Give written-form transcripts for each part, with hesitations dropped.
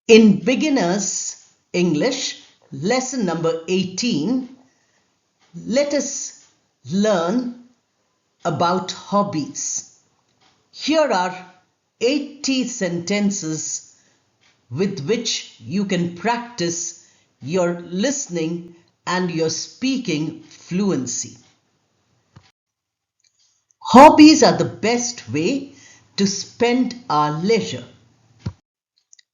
In Beginners English, lesson number 18, let us learn about hobbies. Here are 80 sentences with which you can practice your listening and your speaking fluency. Hobbies are the best way to spend our leisure.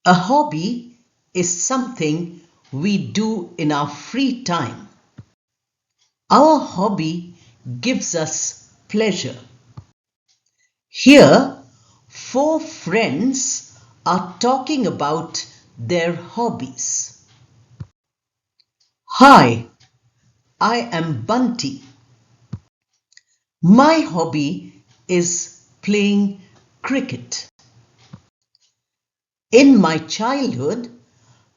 A hobby is something we do in our free time. Our hobby gives us pleasure. Here, 4 friends are talking about their hobbies. Hi, I am Bunty. My hobby is playing cricket. In my childhood,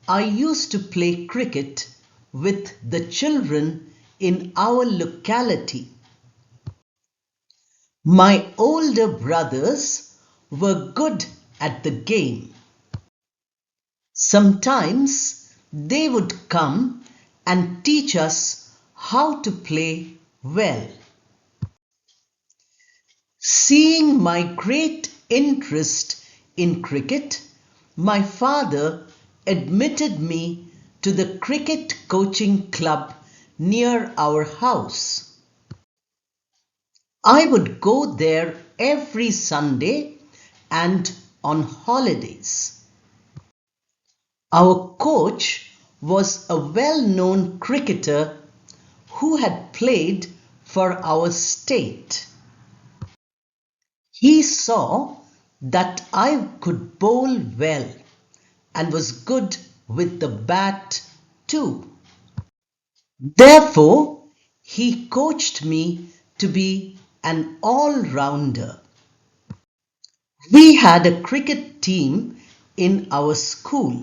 I used to play cricket with the children in our locality. My older brothers were good at the game. Sometimes they would come and teach us how to play well. Seeing my great interest in cricket, my father admitted me to the cricket coaching club near our house. I would go there every Sunday and on holidays. Our coach was a well-known cricketer who had played for our state. He saw that I could bowl well and was good with the bat too. Therefore, he coached me to be an all-rounder. We had a cricket team in our school.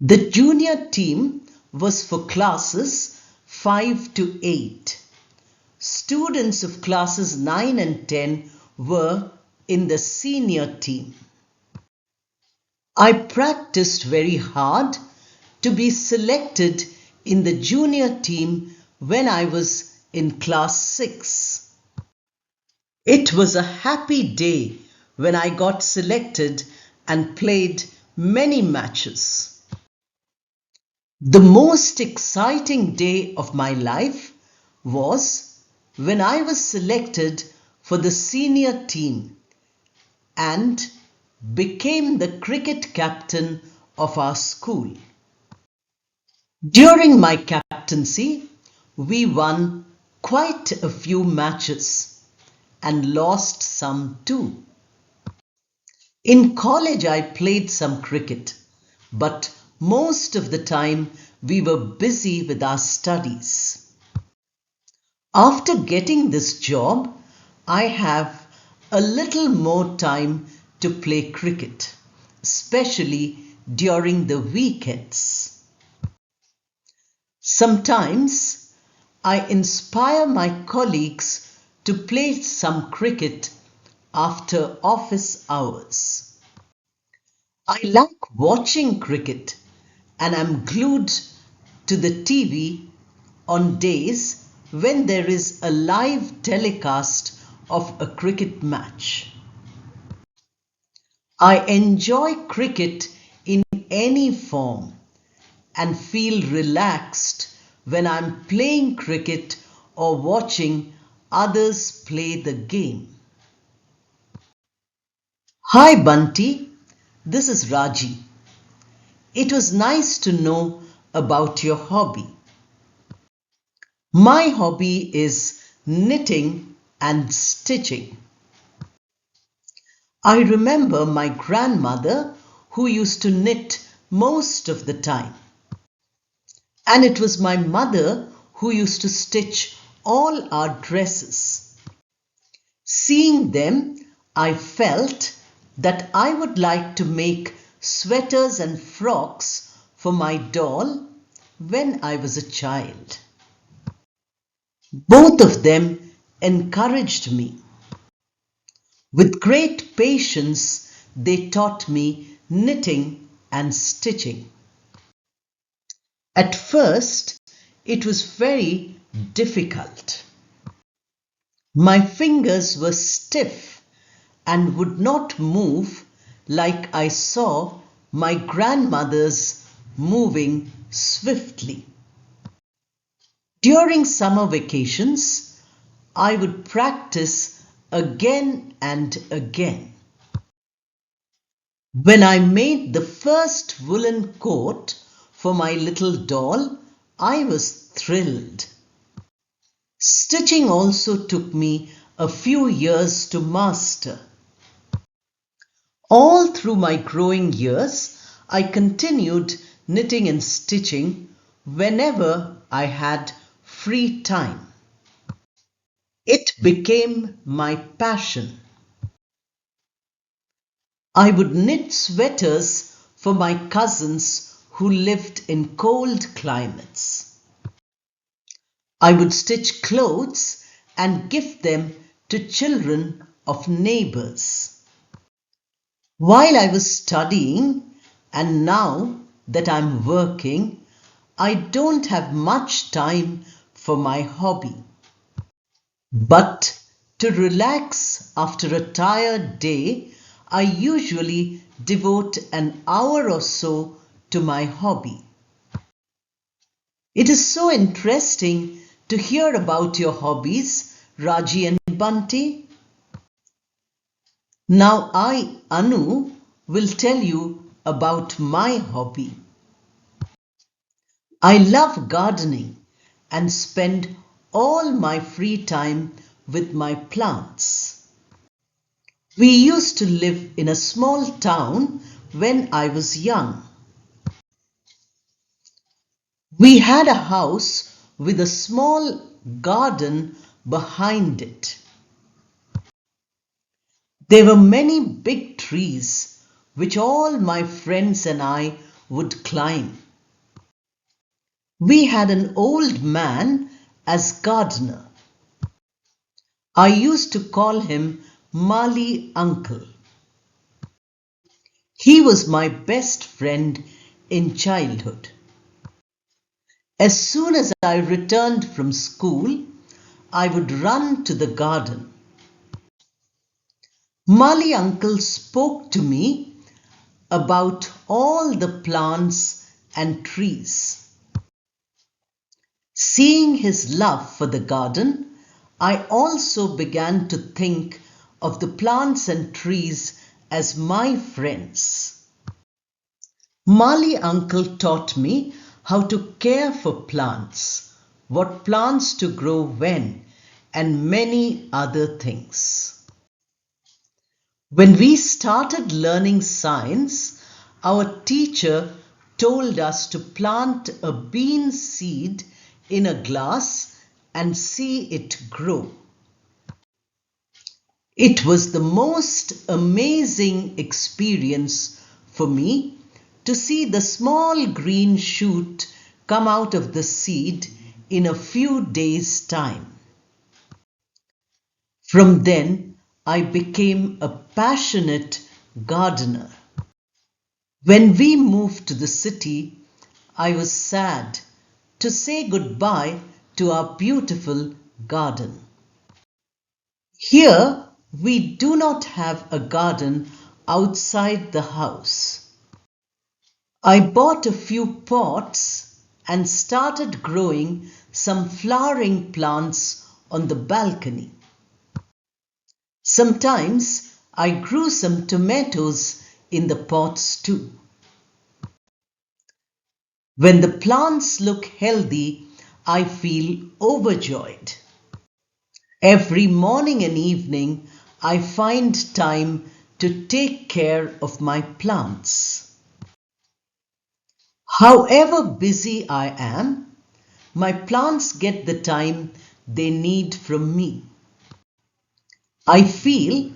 The junior team was for classes 5 to 8. Students of classes 9 and 10 were in the senior team. I practiced very hard to be selected in the junior team when I was in class 6. It was a happy day when I got selected and played many matches. The most exciting day of my life was when I was selected for the senior team and became the cricket captain of our school. During my captaincy, we won quite a few matches and lost some too. In college, I played some cricket, but most of the time we were busy with our studies. After getting this job, I have a little more time to play cricket, especially during the weekends. Sometimes I inspire my colleagues to play some cricket after office hours. I like watching cricket and am glued to the TV on days when there is a live telecast of a cricket match. I enjoy cricket in any form and feel relaxed when I'm playing cricket or watching others play the game. Hi Bunty, this is Raji. It was nice to know about your hobby. My hobby is knitting and stitching. I remember my grandmother who used to knit most of the time. And it was my mother who used to stitch all our dresses. Seeing them, I felt that I would like to make sweaters and frocks for my doll when I was a child. Both of them encouraged me. With great patience, they taught me knitting and stitching. At first, it was very difficult. My fingers were stiff and would not move like I saw my grandmothers moving swiftly. During summer vacations, I would practice again and again. When I made the first woolen coat for my little doll, I was thrilled. Stitching also took me a few years to master. All through my growing years, I continued knitting and stitching whenever I had free time. It became my passion. I would knit sweaters for my cousins who lived in cold climates. I would stitch clothes and give them to children of neighbors. While I was studying and now that I'm working, I don't have much time for my hobby. But to relax after a tired day, I usually devote an hour or so to my hobby. It is so interesting to hear about your hobbies, Raji and Bunty. Now I, Anu, will tell you about my hobby. I love gardening and spend all my free time with my plants. We used to live in a small town when I was young. We had a house with a small garden behind it. There were many big trees which all my friends and I would climb. We had an old man as gardener. I used to call him Mali Uncle. He was my best friend in childhood. As soon as I returned from school, I would run to the garden. Mali Uncle spoke to me about all the plants and trees. Seeing his love for the garden, I also began to think of the plants and trees as my friends. Mali Uncle taught me how to care for plants, what plants to grow when, and many other things. When we started learning science, our teacher told us to plant a bean seed in a glass and see it grow. It was the most amazing experience for me to see the small green shoot come out of the seed in a few days' time. From then, I became a passionate gardener. When we moved to the city, I was sad to say goodbye to our beautiful garden. Here, we do not have a garden outside the house. I bought a few pots and started growing some flowering plants on the balcony. Sometimes I grew some tomatoes in the pots too. When the plants look healthy, I feel overjoyed. Every morning and evening, I find time to take care of my plants. However busy I am, my plants get the time they need from me. I feel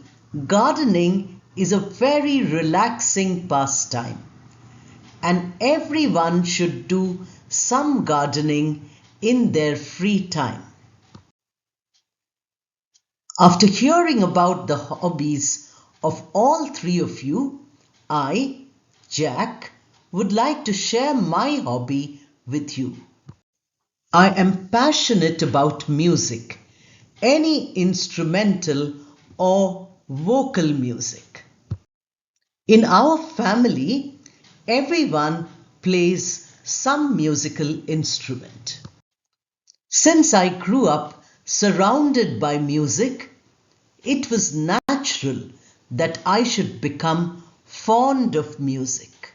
gardening is a very relaxing pastime, and everyone should do some gardening in their free time. After hearing about the hobbies of all three of you, I, Jack, would like to share my hobby with you. I am passionate about music, any instrumental or vocal music. In our family, everyone plays some musical instrument. Since I grew up surrounded by music, it was natural that I should become fond of music.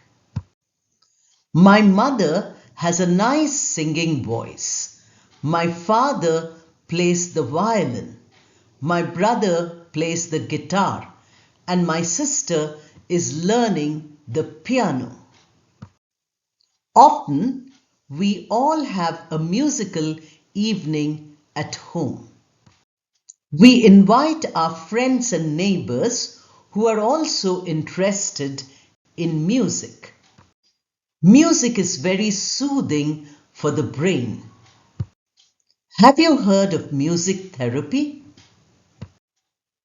My mother has a nice singing voice. My father plays the violin. My brother plays the guitar. And my sister is learning the piano. Often, we all have a musical evening at home. We invite our friends and neighbors who are also interested in music. Music is very soothing for the brain. Have you heard of music therapy?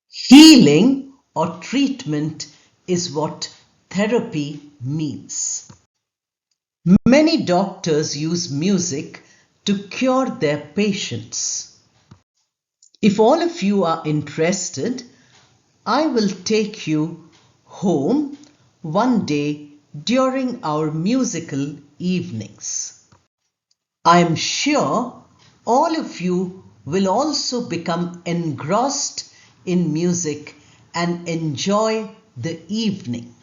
Healing or treatment is what therapy means. Many doctors use music to cure their patients. If all of you are interested, I will take you home one day during our musical evenings. I am sure all of you will also become engrossed in music and enjoy the evening.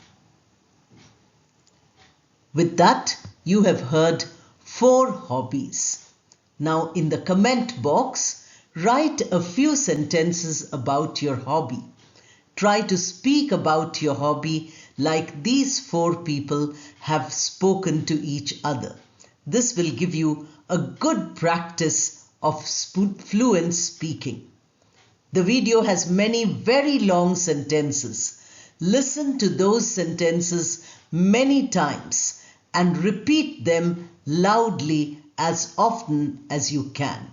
With that, you have heard 4 hobbies. Now in the comment box, write a few sentences about your hobby. Try to speak about your hobby like these 4 people have spoken to each other. This will give you a good practice of fluent speaking. The video has many very long sentences. Listen to those sentences many times and repeat them loudly as often as you can.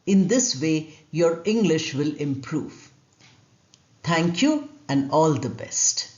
In this way, your English will improve. Thank you and all the best.